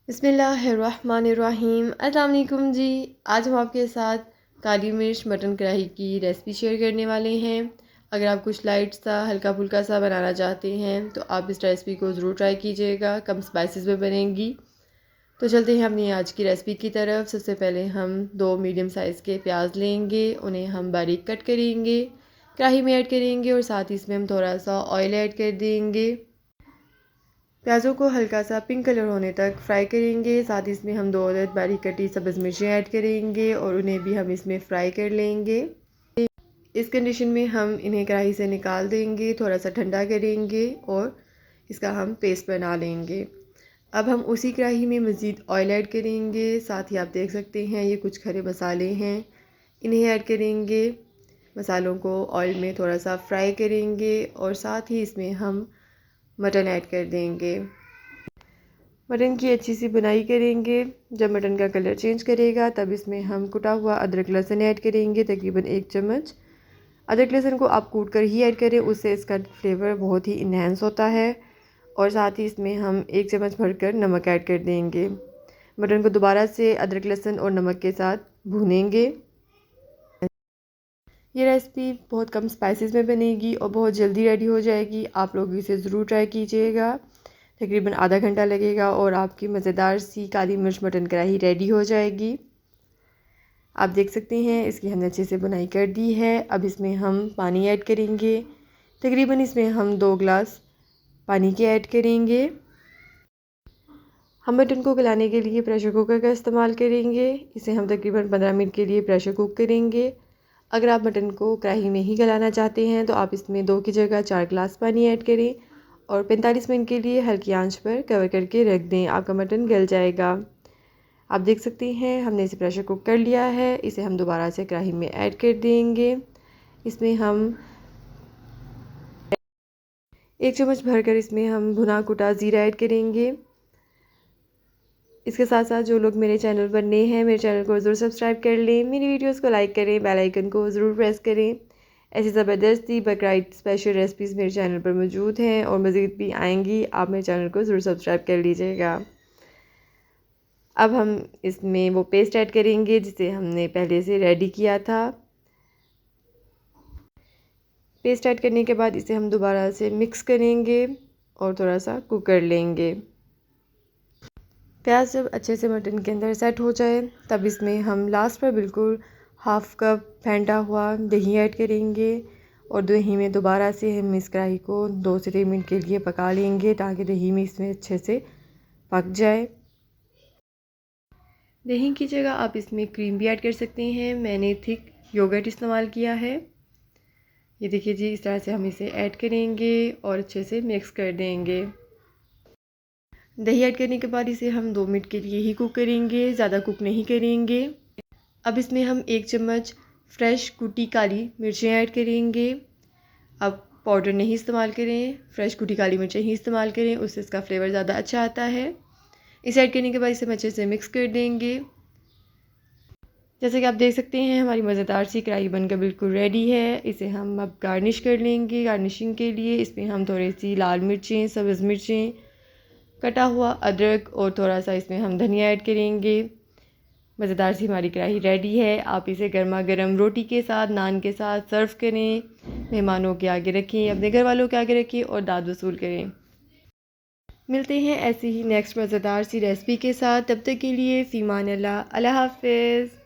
बिस्मिल्लाहिर्रहमानिर्रहीम। अस्सलाम वालेकुम जी। आज हम आपके साथ काली मिर्च मटन कढ़ाई की रेसिपी शेयर करने वाले हैं। अगर आप कुछ लाइट सा हल्का फुल्का सा बनाना चाहते हैं तो आप इस रेसिपी को ज़रूर ट्राई कीजिएगा। कम स्पाइसेस में बनेगी। तो चलते हैं अपनी आज की रेसिपी की तरफ। सबसे पहले हम 2 मीडियम साइज़ के प्याज लेंगे, उन्हें हम बारीक कट करेंगे, कढ़ाई में ऐड करेंगे और साथ ही इसमें हम थोड़ा सा ऑयल ऐड कर देंगे। प्याज़ों को हल्का सा पिंक कलर होने तक फ्राई करेंगे। साथ ही इसमें हम 2 अदद बारीक कटी सब्ज़ मिर्चें ऐड करेंगे और उन्हें भी हम इसमें फ्राई कर लेंगे। इस कंडीशन में हम इन्हें कढ़ाई से निकाल देंगे, थोड़ा सा ठंडा करेंगे और इसका हम पेस्ट बना लेंगे। अब हम उसी कढ़ाई में मज़ीद ऑयल ऐड करेंगे। साथ ही आप देख सकते हैं ये कुछ खड़े मसाले हैं, इन्हें ऐड करेंगे। मसालों को ऑयल में थोड़ा सा फ्राई करेंगे और साथ ही इसमें हम मटन ऐड कर देंगे। मटन की अच्छी सी बुनाई करेंगे। जब मटन का कलर चेंज करेगा तब इसमें हम कुटा हुआ अदरक लहसुन ऐड करेंगे, तकरीबन 1 चम्मच। अदरक लहसुन को आप कूट कर ही ऐड करें, उससे इसका फ्लेवर बहुत ही इन्हेंस होता है। और साथ ही इसमें हम 1 चम्मच भरकर नमक ऐड कर देंगे। मटन को दोबारा से अदरक लहसुन और नमक के साथ भूनेंगे। ये रेसिपी बहुत कम स्पाइसेस में बनेगी और बहुत जल्दी रेडी हो जाएगी। आप लोग इसे ज़रूर ट्राई कीजिएगा। तकरीबन आधा घंटा लगेगा और आपकी मज़ेदार सी काली मिर्च मटन कढ़ाई रेडी हो जाएगी। आप देख सकते हैं इसकी हमने अच्छे से बुनाई कर दी है। अब इसमें हम पानी ऐड करेंगे। तकरीबन इसमें हम 2 गिलास पानी के ऐड करेंगे। हम मटन को गलाने के लिए प्रेशर कुकर का इस्तेमाल करेंगे। इसे हम तकरीबन 15 मिनट के लिए प्रेशर कुक करेंगे। अगर आप मटन को कढ़ाई में ही गलाना चाहते हैं तो आप इसमें 2 की जगह 4 गिलास पानी ऐड करें और 45 मिनट के लिए हल्की आंच पर कवर करके रख दें। आपका मटन गल जाएगा। आप देख सकते हैं हमने इसे प्रेशर कुक कर लिया है। इसे हम दोबारा से कढ़ाई में ऐड कर देंगे। इसमें हम 1 चम्मच भरकर इसमें हम भुना कुटा ज़ीरा ऐड करेंगे। इसके साथ साथ जो लोग मेरे चैनल पर नए हैं, मेरे चैनल को ज़रूर सब्सक्राइब कर लें, मेरी वीडियोस को लाइक करें, बेल आइकन को ज़रूर प्रेस करें। ऐसी ज़बरदस्ती बकरीद स्पेशल रेसिपीज़ मेरे चैनल पर मौजूद हैं और मज़ीद भी आएंगी। आप मेरे चैनल को ज़रूर सब्सक्राइब कर लीजिएगा। अब हम इसमें वो पेस्ट ऐड करेंगे जिसे हमने पहले से रेडी किया था। पेस्ट ऐड करने के बाद इसे हम दोबारा से मिक्स करेंगे और थोड़ा सा कुक कर लेंगे। प्याज जब अच्छे से मटन के अंदर सेट हो जाए तब इसमें हम लास्ट पर बिल्कुल हाफ़ कप फेंटा हुआ दही ऐड करेंगे और दही में दोबारा से हम इस कढ़ाई को 2 से 3 मिनट के लिए पका लेंगे ताकि दही में इसमें अच्छे से पक जाए। दही की जगह आप इसमें क्रीम भी ऐड कर सकते हैं। मैंने थिक योगर्ट इस्तेमाल किया है। ये देखिए जी, इस तरह से हम इसे ऐड करेंगे और अच्छे से मिक्स कर देंगे। दही ऐड करने के बाद इसे हम 2 मिनट के लिए ही कुक करेंगे, ज़्यादा कुक नहीं करेंगे। अब इसमें हम 1 चम्मच फ्रेश कुटी काली मिर्चें ऐड करेंगे। अब पाउडर नहीं इस्तेमाल करें, फ्रेश कुटी काली मिर्चें ही इस्तेमाल करें, उससे इसका फ्लेवर ज़्यादा अच्छा आता है। इसे ऐड करने के बाद इसे हम अच्छे से मिक्स कर देंगे। जैसे कि आप देख सकते हैं हमारी मज़ेदार सी कढ़ाई बनकर बिल्कुल रेडी है। इसे हम अब गार्निश कर लेंगे। गार्निशिंग के लिए इसमें हम थोड़ी सी लाल मिर्चें, सब्ज़ मिर्चें, कटा हुआ अदरक और थोड़ा सा इसमें हम धनिया ऐड करेंगे। मज़ेदार सी हमारी कढ़ाई रेडी है। आप इसे गर्मा गर्म रोटी के साथ, नान के साथ सर्व करें, मेहमानों के आगे रखें, अपने घर वालों के आगे रखें और दाद वसूल करें। मिलते हैं ऐसी ही नेक्स्ट मज़ेदार सी रेसिपी के साथ। तब तक के लिए फ़ी अमान अल्लाह। अल्लाह हाफ़िज़।